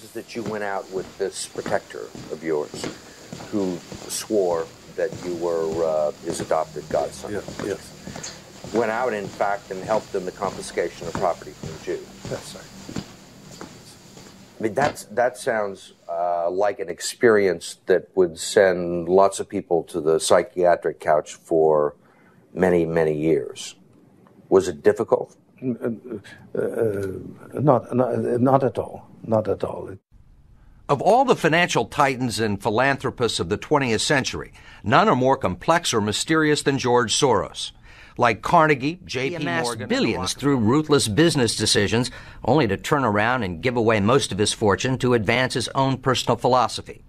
is that you went out with this protector of yours who swore that you were his adopted godson. Yes. Went out, in fact, and helped in the confiscation of property from the Jews. That's right. I mean, that sounds like an experience that would send lots of people to the psychiatric couch for many, many years. Was it difficult? Not at all. Not at all. Of all the financial titans and philanthropists of the 20th century, none are more complex or mysterious than George Soros. Like Carnegie, J.P. Morgan, billions through ruthless business decisions, only to turn around and give away most of his fortune to advance his own personal philosophy.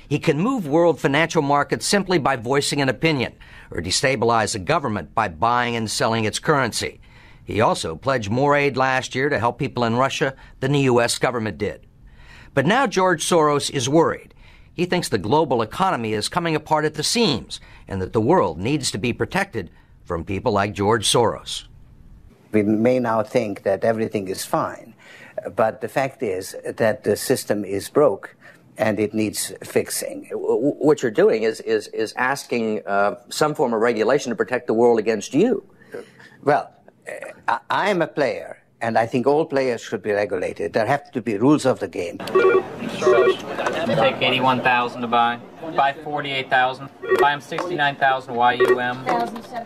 He can move world financial markets simply by voicing an opinion, or destabilize a government by buying and selling its currency. He also pledged more aid last year to help people in Russia than the U.S. government did. But now George Soros is worried. He thinks the global economy is coming apart at the seams, and that the world needs to be protected from people like George Soros. We may now think that everything is fine, but the fact is that the system is broke and it needs fixing. What you're doing is asking some form of regulation to protect the world against you. Well, I am a player, and I think all players should be regulated. There have to be rules of the game. Take 81,000 to buy. Buy 48,000. Buy him 69,000 YUM.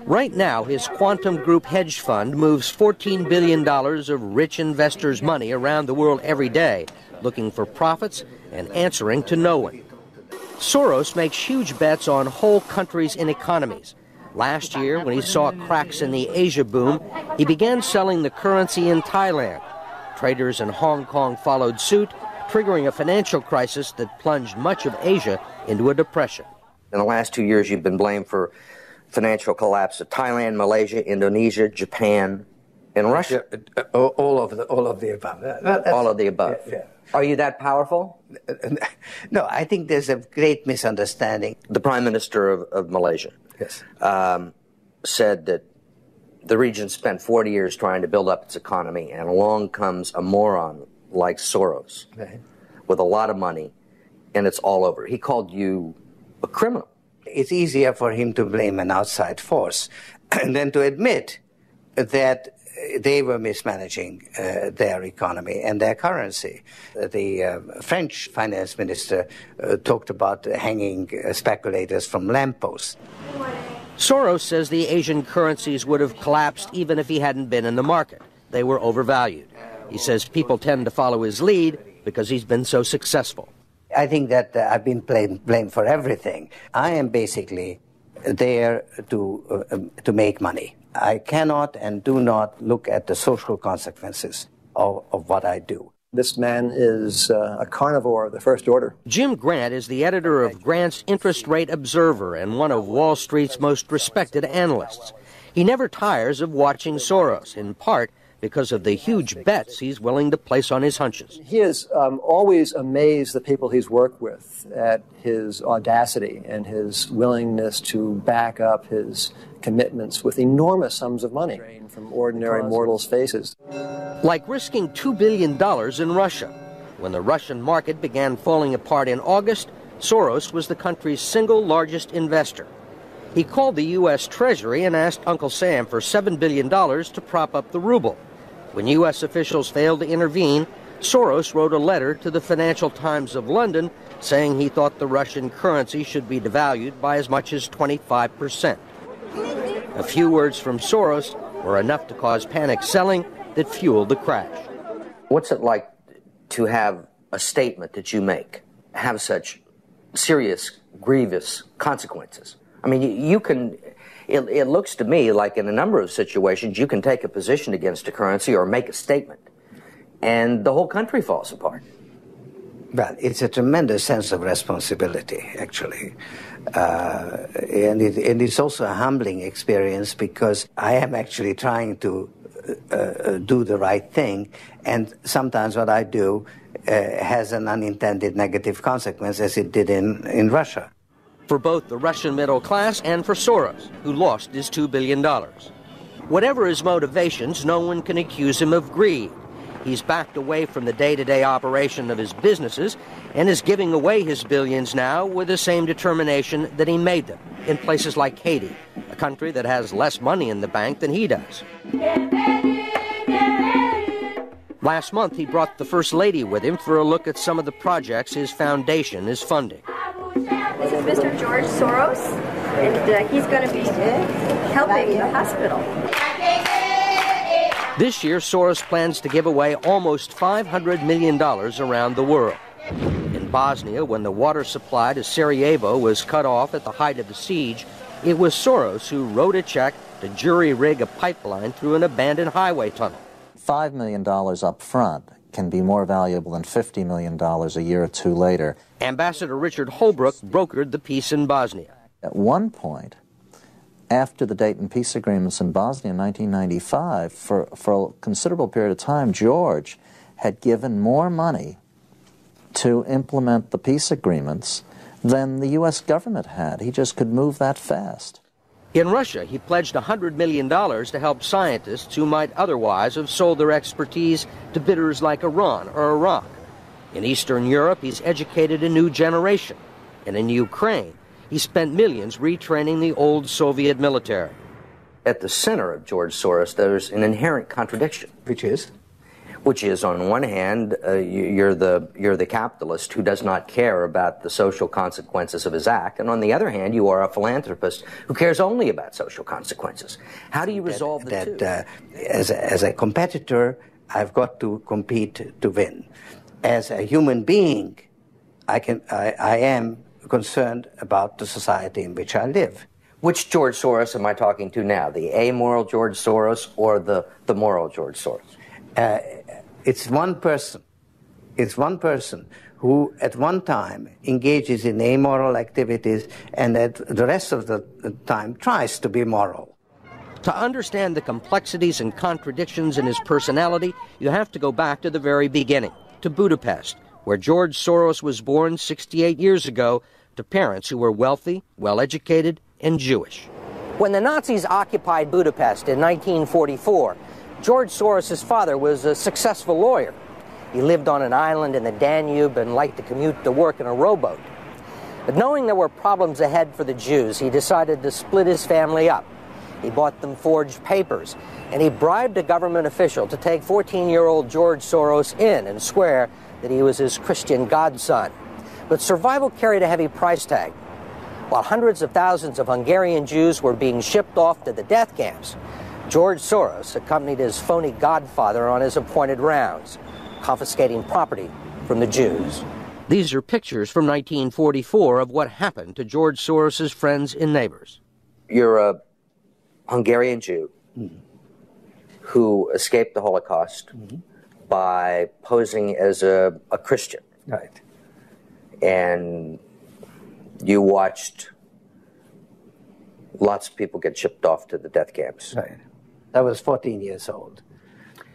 Right now, his Quantum Group hedge fund moves $14 billion of rich investors' money around the world every day, looking for profits and answering to no one. Soros makes huge bets on whole countries and economies. Last year, when he saw cracks in the Asia boom, he began selling the currency in Thailand. Traders in Hong Kong followed suit, triggering a financial crisis that plunged much of Asia into a depression. In the last 2 years, you've been blamed for financial collapse of Thailand, Malaysia, Indonesia, Japan, and Russia. Yeah, all of the above. All of the above. Yeah. Are you that powerful? No, I think there's a great misunderstanding. The Prime Minister of Malaysia said that the region spent 40 years trying to build up its economy, and along comes a moron like Soros with a lot of money, and it's all over. He called you a criminal. It's easier for him to blame an outside force than to admit that they were mismanaging their economy and their currency. The French finance minister talked about hanging speculators from lampposts. Soros says the Asian currencies would have collapsed even if he hadn't been in the market. They were overvalued. He says people tend to follow his lead because he's been so successful. I think that I've been blamed for everything. I am basically there to make money. I cannot and do not look at the social consequences of what I do. This man is a carnivore of the first order. Jim Grant is the editor of Grant's Interest Rate Observer and one of Wall Street's most respected analysts. He never tires of watching Soros, in part because of the huge bets he's willing to place on his hunches. He has always amazed the people he's worked with at his audacity and his willingness to back up his commitments with enormous sums of money from ordinary mortals' faces. Like risking $2 billion in Russia. When the Russian market began falling apart in August, Soros was the country's single largest investor. He called the U.S. Treasury and asked Uncle Sam for $7 billion to prop up the ruble. When U.S. officials failed to intervene, Soros wrote a letter to the Financial Times of London saying he thought the Russian currency should be devalued by as much as 25%. A few words from Soros were enough to cause panic selling that fueled the crash. What's it like to have a statement that you make have such serious, grievous consequences? I mean, you can... It looks to me like in a number of situations you can take a position against a currency or make a statement, and the whole country falls apart. Well, it's a tremendous sense of responsibility, actually. And it's also a humbling experience because I am actually trying to do the right thing, and sometimes what I do has an unintended negative consequence, as it did in Russia. For both the Russian middle class and for Soros, who lost his $2 billion. Whatever his motivations, no one can accuse him of greed. He's backed away from the day-to-day operation of his businesses and is giving away his billions now with the same determination that he made them in places like Haiti, a country that has less money in the bank than he does. Last month, he brought the First Lady with him for a look at some of the projects his foundation is funding. This is Mr. George Soros, and he's going to be helping the hospital. This year, Soros plans to give away almost $500 million around the world. In Bosnia, when the water supply to Sarajevo was cut off at the height of the siege, it was Soros who wrote a check to jury-rig a pipeline through an abandoned highway tunnel. $5 million up front can be more valuable than $50 million a year or two later. Ambassador Richard Holbrooke brokered the peace in Bosnia. At one point, after the Dayton peace agreements in Bosnia in 1995, for a considerable period of time, George had given more money to implement the peace agreements than the U.S. government had. He just could move that fast. In Russia, he pledged $100 million to help scientists who might otherwise have sold their expertise to bidders like Iran or Iraq. In Eastern Europe, he's educated a new generation. And in Ukraine, he spent millions retraining the old Soviet military. At the center of George Soros, there's an inherent contradiction. Which is? Which is, on one hand, you're the capitalist who does not care about the social consequences of his act, and on the other hand, you are a philanthropist who cares only about social consequences. How do you resolve the two? As a competitor, I've got to compete to win. As a human being, I am concerned about the society in which I live. Which George Soros am I talking to now? The amoral George Soros or the moral George Soros? It's one person. It's one person who at one time engages in amoral activities and at the rest of the time tries to be moral. To understand the complexities and contradictions in his personality, you have to go back to the very beginning, to Budapest, where George Soros was born 68 years ago to parents who were wealthy, well-educated, and Jewish. When the Nazis occupied Budapest in 1944, George Soros' father was a successful lawyer. He lived on an island in the Danube and liked to commute to work in a rowboat. But knowing there were problems ahead for the Jews, he decided to split his family up. He bought them forged papers, and he bribed a government official to take 14-year-old George Soros in and swear that he was his Christian godson. But survival carried a heavy price tag. While hundreds of thousands of Hungarian Jews were being shipped off to the death camps, George Soros accompanied his phony godfather on his appointed rounds, confiscating property from the Jews. These are pictures from 1944 of what happened to George Soros' friends and neighbors. You're a Hungarian Jew who escaped the Holocaust by posing as a Christian. Right. And you watched lots of people get shipped off to the death camps. Right. I was 14 years old.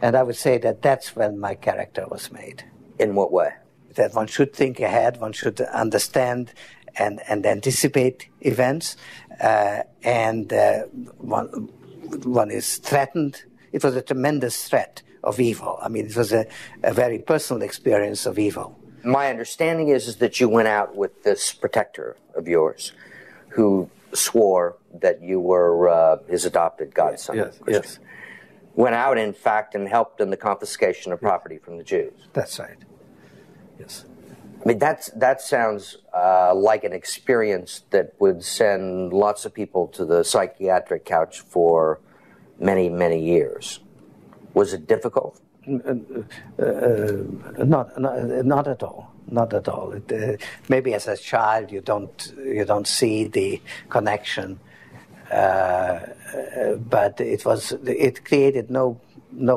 And I would say that that's when my character was made. In what way? That one should think ahead, one should understand and anticipate events, and one is threatened. It was a tremendous threat of evil. I mean, it was a very personal experience of evil. My understanding is that you went out with this protector of yours who swore that you were his adopted godson. Yes. Went out, in fact, and helped in the confiscation of property from the Jews. That's right. Yes. I mean, that sounds like an experience that would send lots of people to the psychiatric couch for many, many years. Was it difficult? Not at all. Not at all. Maybe as a child you don't see the connection, but it created no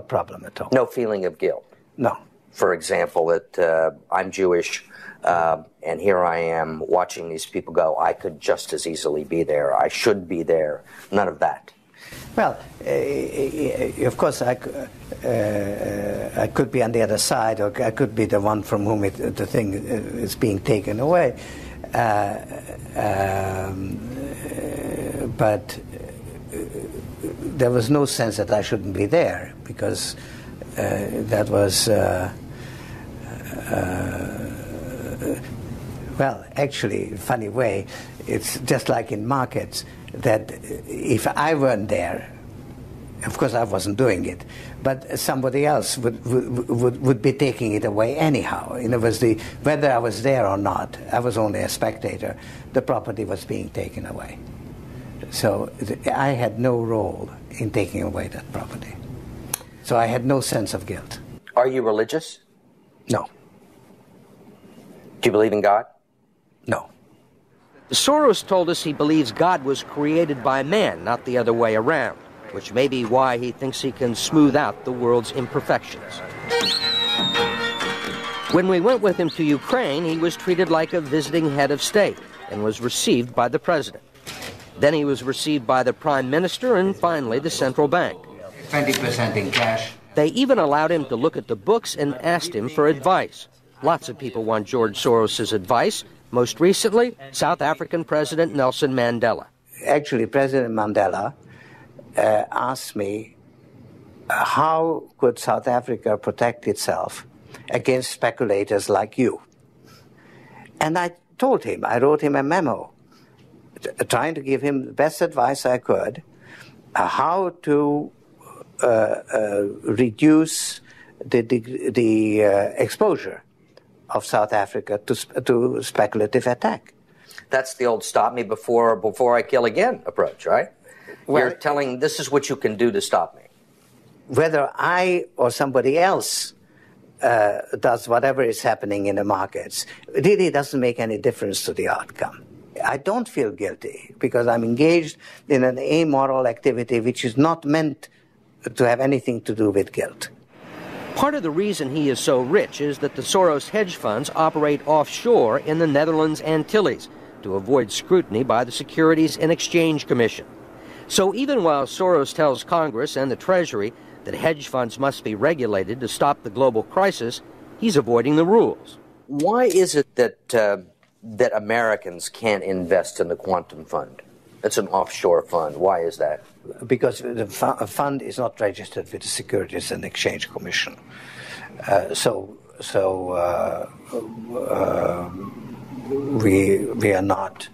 problem at all. No feeling of guilt. No. For example, that I'm Jewish, and here I am watching these people go. I could just as easily be there. I should be there. None of that. Well, of course, I could be on the other side, or I could be the one from whom the thing is being taken away. But there was no sense that I shouldn't be there, because that was, well, actually, funny way, it's just like in markets, that if I weren't there, of course I wasn't doing it, but somebody else would be taking it away anyhow. In other words, whether I was there or not, I was only a spectator, the property was being taken away. So I had no role in taking away that property. So I had no sense of guilt. Are you religious? No. Do you believe in God? No. Soros told us he believes God was created by man, not the other way around, which may be why he thinks he can smooth out the world's imperfections. When we went with him to Ukraine, he was treated like a visiting head of state and was received by the president. Then he was received by the prime minister and finally the central bank. 20% in cash. They even allowed him to look at the books and asked him for advice. Lots of people want George Soros' advice. Most recently, South African President Nelson Mandela. Actually, President Mandela asked me how could South Africa protect itself against speculators like you. And I told him, I wrote him a memo trying to give him the best advice I could, how to reduce the exposure of South Africa to speculative attack. That's the old stop me before I kill again approach, right? Well, you're telling this is what you can do to stop me. Whether I or somebody else does whatever is happening in the markets, it really doesn't make any difference to the outcome. I don't feel guilty because I'm engaged in an amoral activity which is not meant to have anything to do with guilt. Part of the reason he is so rich is that the Soros hedge funds operate offshore in the Netherlands Antilles to avoid scrutiny by the Securities and Exchange Commission. So even while Soros tells Congress and the Treasury that hedge funds must be regulated to stop the global crisis, he's avoiding the rules. Why is it that Americans can't invest in the quantum fund? It's an offshore fund. Why is that? Because the fund is not registered with the Securities and Exchange Commission. We are not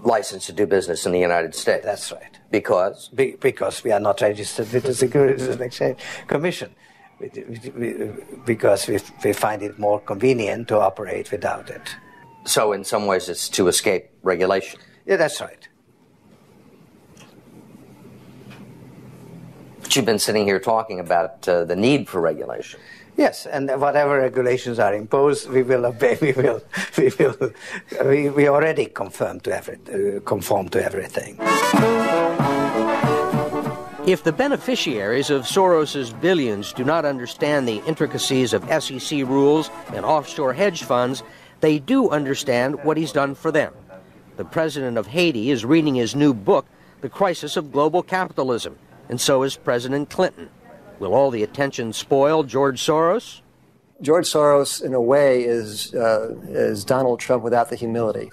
licensed to do business in the United States. That's right. Because? Because we are not registered with the Securities and Exchange Commission. Because we find it more convenient to operate without it. So in some ways it's to escape regulation. Yeah, that's right. But you've been sitting here talking about the need for regulation. Yes, and whatever regulations are imposed, we will obey. We already conform to everything. If the beneficiaries of Soros's billions do not understand the intricacies of SEC rules and offshore hedge funds, they do understand what he's done for them. The president of Haiti is reading his new book, The Crisis of Global Capitalism, and so is President Clinton. Will all the attention spoil George Soros? George Soros, in a way, is Donald Trump without the humility.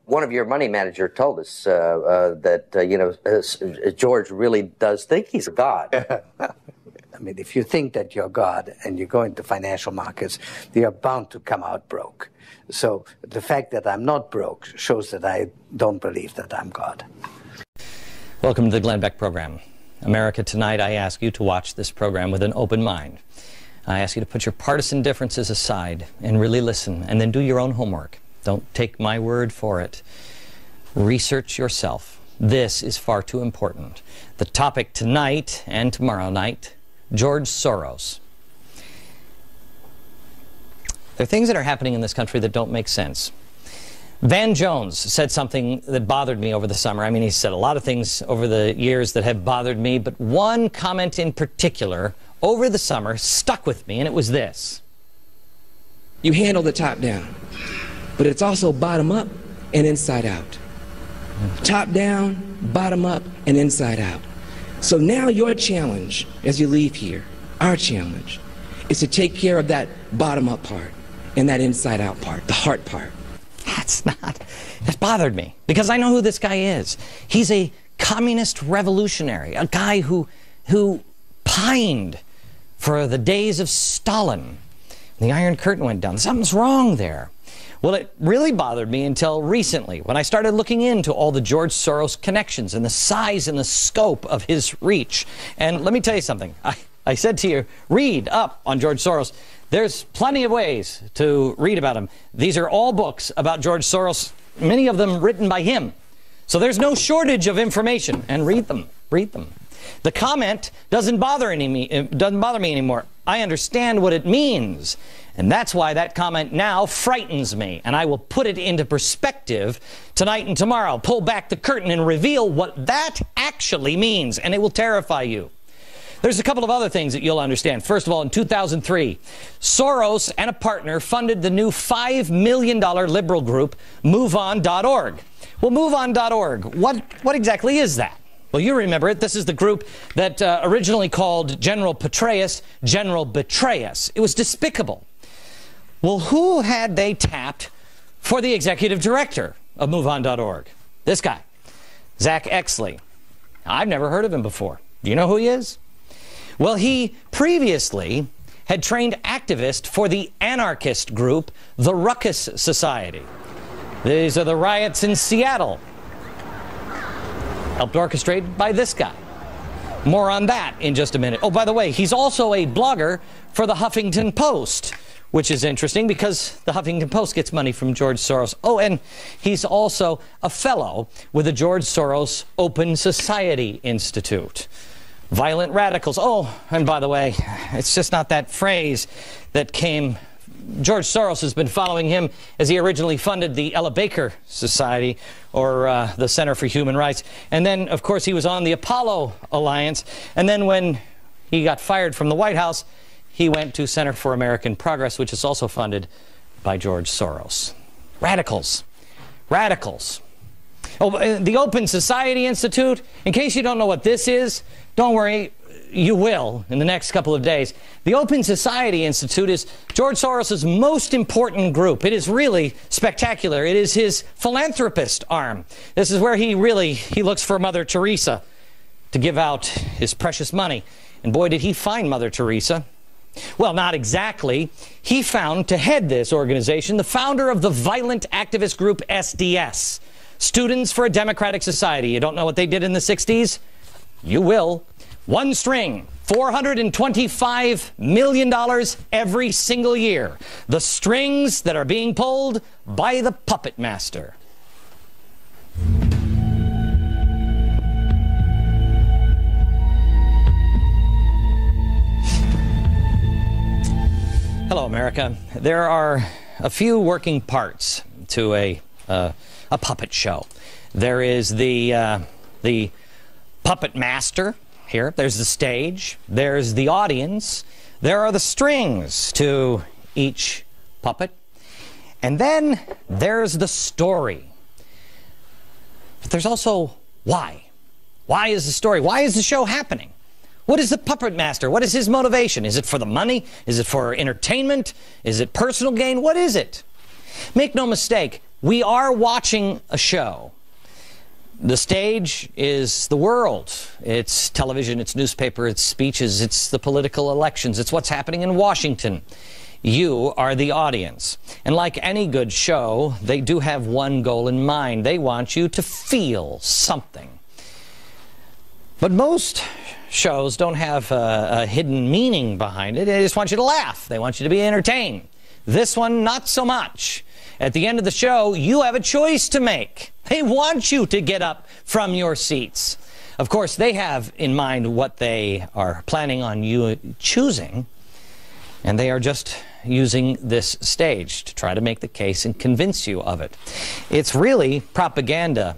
One of your money manager told us that George really does think he's a god. I mean, if you think that you're God and you go into financial markets, you're bound to come out broke. So the fact that I'm not broke shows that I don't believe that I'm God. Welcome to the Glenn Beck program. America, tonight I ask you to watch this program with an open mind. I ask you to put your partisan differences aside and really listen, and then do your own homework. Don't take my word for it. Research yourself. This is far too important. The topic tonight and tomorrow night, George Soros. There are things that are happening in this country that don't make sense. Van Jones said something that bothered me over the summer. I mean, he said a lot of things over the years that have bothered me, but one comment in particular over the summer stuck with me, and it was this. You handle the top down, but it's also bottom up and inside out. Top down, bottom up, and inside out. So now your challenge as you leave here, our challenge, is to take care of that bottom up part and that inside out part, the heart part. That bothered me, because I know who this guy is. He's a communist revolutionary, a guy who pined for the days of Stalin. The Iron Curtain went down. Something's wrong there. Well, it really bothered me until recently when I started looking into all the George Soros connections and the size and the scope of his reach. And let me tell you something. I said to you, read up on George Soros. There's plenty of ways to read about him. These are all books about George Soros, many of them written by him. So there's no shortage of information, and read them. Read them. The comment doesn't bother me anymore. I understand what it means. And that's why that comment now frightens me. And I will put it into perspective tonight and tomorrow. Pull back the curtain and reveal what that actually means. And it will terrify you. There's a couple of other things that you'll understand. First of all, in 2003, Soros and a partner funded the new $5 million liberal group, MoveOn.org. Well, MoveOn.org, what exactly is that? Well, you remember it. This is the group that originally called General Petraeus General Betrayus. It was despicable. Well, who had they tapped for the executive director of MoveOn.org? This guy, Zach Exley. I've never heard of him before. Do you know who he is? Well, he previously had trained activists for the anarchist group, the Ruckus Society. These are the riots in Seattle, helped orchestrated by this guy. More on that in just a minute. Oh, by the way, he's also a blogger for the Huffington Post, which is interesting because the Huffington Post gets money from George Soros. Oh, and he's also a fellow with the George Soros Open Society Institute. Violent radicals. Oh, and by the way, it's just not that phrase that came. George Soros has been following him as he originally funded the Ella Baker Society, or the Center for Human Rights. And then, of course, he was on the Apollo Alliance. And then when he got fired from the White House, he went to Center for American Progress, which is also funded by George Soros. Radicals. Radicals. Oh, the Open Society Institute, in case you don't know what this is, don't worry, you will in the next couple of days. The Open Society Institute is George Soros' most important group. It is really spectacular. It is his philanthropist arm. This is where he looks for Mother Teresa to give out his precious money. And boy, did he find Mother Teresa. Well, not exactly. He found, to head this organization, the founder of the violent activist group SDS, Students for a Democratic Society. You don't know what they did in the 60s? You will. One string, $425 million every single year. The strings that are being pulled by the puppet master. Hello, America. There are a few working parts to a puppet show. There is the puppet master here. There's the stage. There's the audience. There are the strings to each puppet. And then there's the story. But there's also why. Why is the story? Why is the show happening? What is the puppet master? What is his motivation? Is it for the money? Is it for entertainment? Is it personal gain? What is it? Make no mistake, we are watching a show. The stage is the world. It's television, it's newspaper, it's speeches, it's the political elections, it's what's happening in Washington. You are the audience. And like any good show, they do have one goal in mind. They want you to feel something. But most shows don't have a hidden meaning behind it. They just want you to laugh. They want you to be entertained. This one, not so much. At the end of the show, you have a choice to make. They want you to get up from your seats. Of course, they have in mind what they are planning on you choosing, and they are just using this stage to try to make the case and convince you of it. It's really propaganda.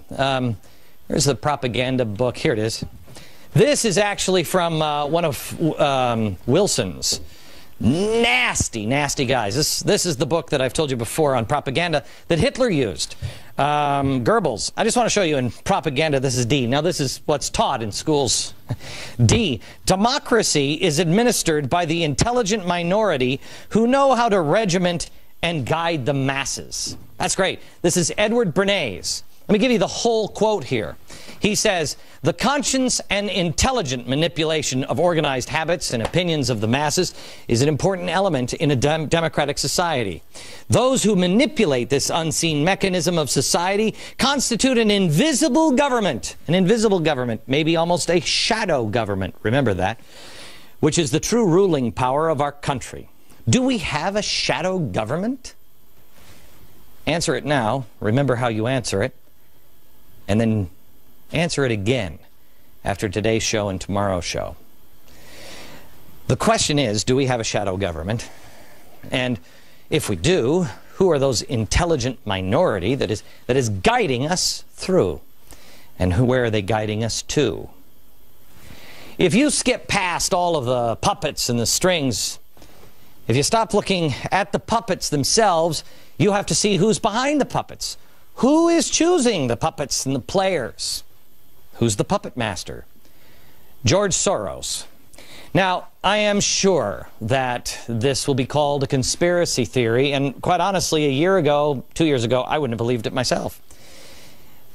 Here's the propaganda book. Here it is. This is actually from one of Wilson's. Nasty, nasty guys. This is the book that I've told you before on propaganda that Hitler used. Goebbels. I just want to show you in propaganda, this is D. Now this is what's taught in schools. D. Democracy is administered by the intelligent minority who know how to regiment and guide the masses. That's great. This is Edward Bernays. Let me give you the whole quote here. He says, "The conscious and intelligent manipulation of organized habits and opinions of the masses is an important element in a democratic society. Those who manipulate this unseen mechanism of society constitute an invisible government, maybe almost a shadow government, remember that, which is the true ruling power of our country." Do we have a shadow government? Answer it now. Remember how you answer it. And then answer it again after today's show and tomorrow's show. The question is, do we have a shadow government? And if we do, who are those intelligent minority that is guiding us through? And where are they guiding us to? If you skip past all of the puppets and the strings, if you stop looking at the puppets themselves, you have to see who's behind the puppets. Who is choosing the puppets and the players? Who's the puppet master? George Soros. Now, I am sure that this will be called a conspiracy theory, and quite honestly, a year ago, 2 years ago, I wouldn't have believed it myself.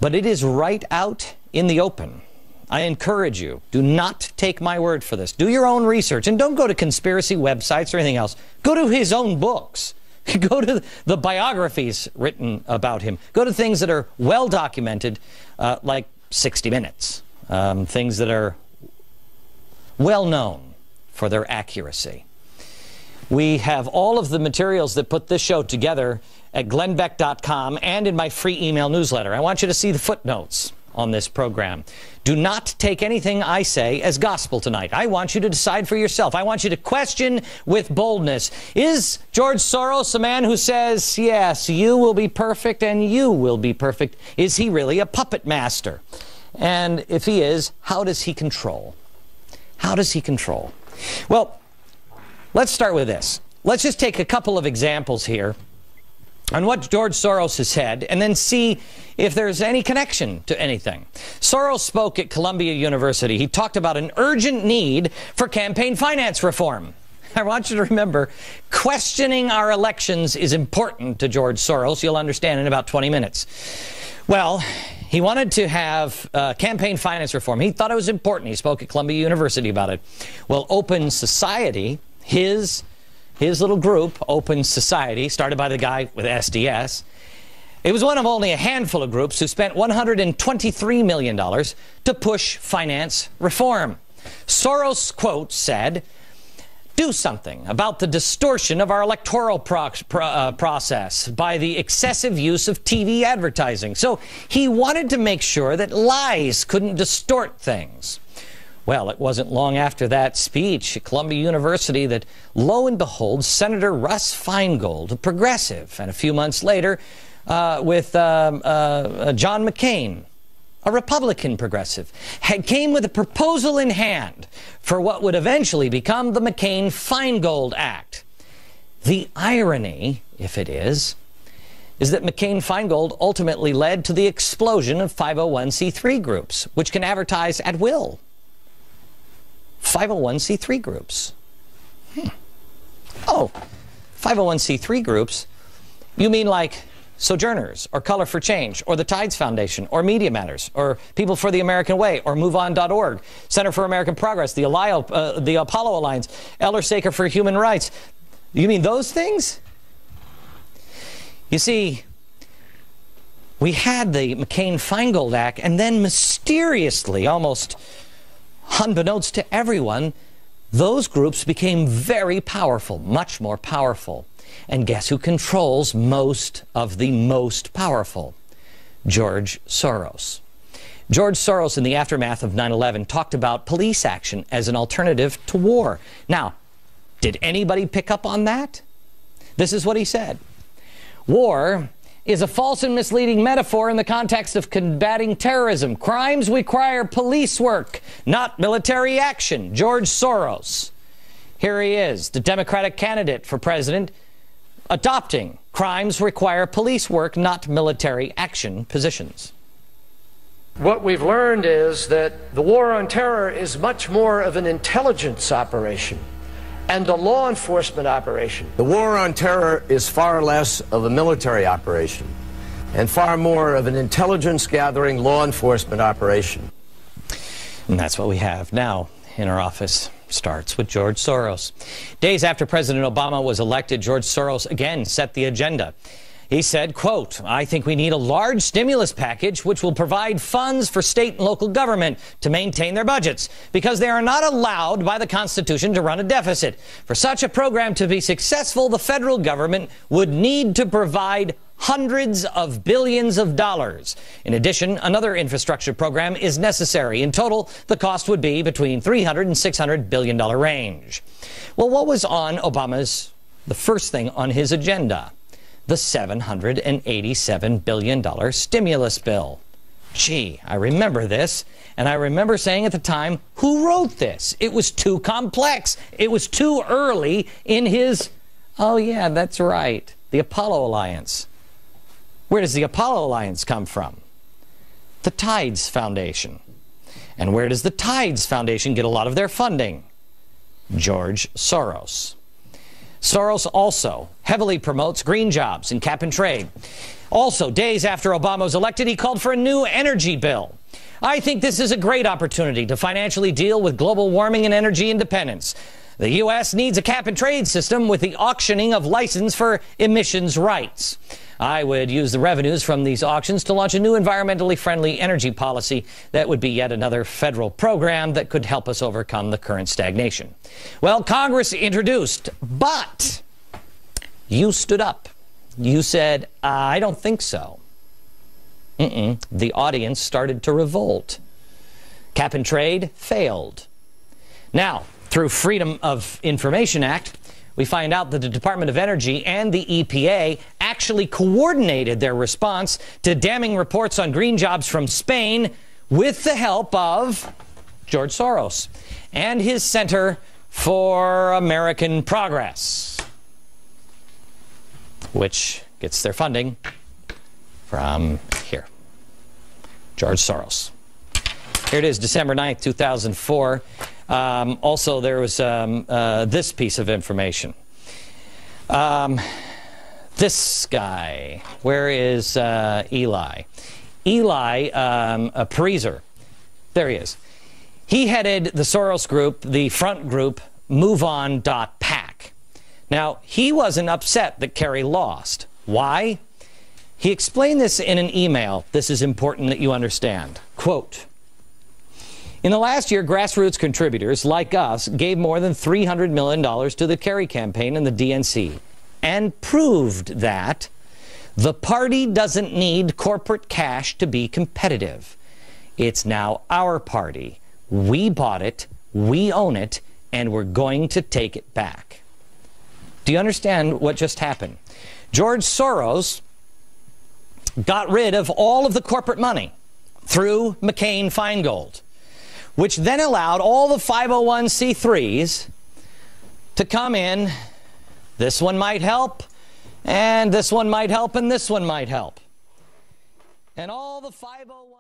But it is right out in the open. I encourage you, do not take my word for this. Do your own research, and don't go to conspiracy websites or anything else. Go to his own books. Go to the biographies written about him. Go to things that are well documented, like 60 Minutes. Things that are well known for their accuracy. We have all of the materials that put this show together at glennbeck.com and in my free email newsletter. I want you to see the footnotes on this program. Do not take anything I say as gospel tonight. I want you to decide for yourself. I want you to question with boldness. Is George Soros a man who says, yes, you will be perfect and you will be perfect? Is he really a puppet master? And if he is, how does he control? How does he control? Well, let's start with this. Let's just take a couple of examples here on what George Soros has said, and then see if there's any connection to anything. Soros spoke at Columbia University. He talked about an urgent need for campaign finance reform. I want you to remember, questioning our elections is important to George Soros. You'll understand in about 20 minutes. Well, he wanted to have campaign finance reform. He thought it was important. He spoke at Columbia University about it. Well, Open Society, his little group, Open Society, started by the guy with SDS, it was one of only a handful of groups who spent $123 million to push finance reform. Soros, quote, said, "Do something about the distortion of our electoral process by the excessive use of TV advertising." So he wanted to make sure that lies couldn't distort things. Well, it wasn't long after that speech at Columbia University that, lo and behold, Senator Russ Feingold, a progressive, and a few months later with John McCain, a Republican progressive, came with a proposal in hand for what would eventually become the McCain-Feingold Act. The irony, if it is that McCain-Feingold ultimately led to the explosion of 501c3 groups, which can advertise at will. 501c3 groups. Oh, 501c3 groups? You mean like Sojourners, or Color for Change, or the Tides Foundation, or Media Matters, or People for the American Way, or MoveOn.org, Center for American Progress, the Apollo Alliance, Elder Saker for Human Rights. You mean those things? You see, we had the McCain-Feingold Act, and then mysteriously, almost unbeknownst to everyone, those groups became very powerful, much more powerful. And guess who controls most of the most powerful? George Soros. George Soros, in the aftermath of 9/11, talked about police action as an alternative to war. Now, did anybody pick up on that? This is what he said. "War is a false and misleading metaphor in the context of combating terrorism. Crimes require police work, not military action." George Soros. Here he is, the Democratic candidate for president, adopting crimes require police work, not military action positions. What we've learned is that the war on terror is much more of an intelligence operation and a law enforcement operation. The war on terror is far less of a military operation. and far more of an intelligence-gathering law enforcement operation. And that's what we have now in our office. Starts with George Soros. Days after President Obama was elected, George Soros again set the agenda. He said, quote, "I think we need a large stimulus package which will provide funds for state and local government to maintain their budgets because they are not allowed by the Constitution to run a deficit. For such a program to be successful, the federal government would need to provide hundreds of billions of dollars. In addition, another infrastructure program is necessary. In total, the cost would be between $300 and $600 billion range." Well, what was on the first thing on his agenda? The $787 billion stimulus bill. Gee, I remember this, and I remember saying at the time, who wrote this? It was too complex. It was too early in his, oh yeah, that's right, the Apollo Alliance. Where does the Apollo Alliance come from? The Tides Foundation. And where does the Tides Foundation get a lot of their funding? George Soros. Soros also heavily promotes green jobs and cap and trade. Also, days after Obama was elected, he called for a new energy bill. "I think this is a great opportunity to financially deal with global warming and energy independence. The U.S. needs a cap and trade system with the auctioning of license for emissions rights. I would use the revenues from these auctions to launch a new environmentally friendly energy policy that would be yet another federal program that could help us overcome the current stagnation." Well, Congress introduced, but you stood up. You said, "I don't think so." The audience started to revolt. Cap and trade failed. Now, through Freedom of Information Act, we find out that the Department of Energy and the EPA actually coordinated their response to damning reports on green jobs from Spain with the help of George Soros and his Center for American Progress, which gets their funding from here, George Soros. Here it is, December 9th, 2004. Also, there was this piece of information. This guy, where is Eli? Eli Pariser. There he is. He headed the Soros group, the front group, MoveOn.pac. Now, he wasn't upset that Kerry lost. Why? He explained this in an email. This is important that you understand. Quote, "In the last year, grassroots contributors like us gave more than $300 million to the Kerry campaign and the DNC and proved that the party doesn't need corporate cash to be competitive. It's now our party. We bought it, we own it, and we're going to take it back." Do you understand what just happened? George Soros got rid of all of the corporate money through McCain-Feingold, which then allowed all the 501c3s to come in. This one might help, and this one might help, and this one might help. And all the 501...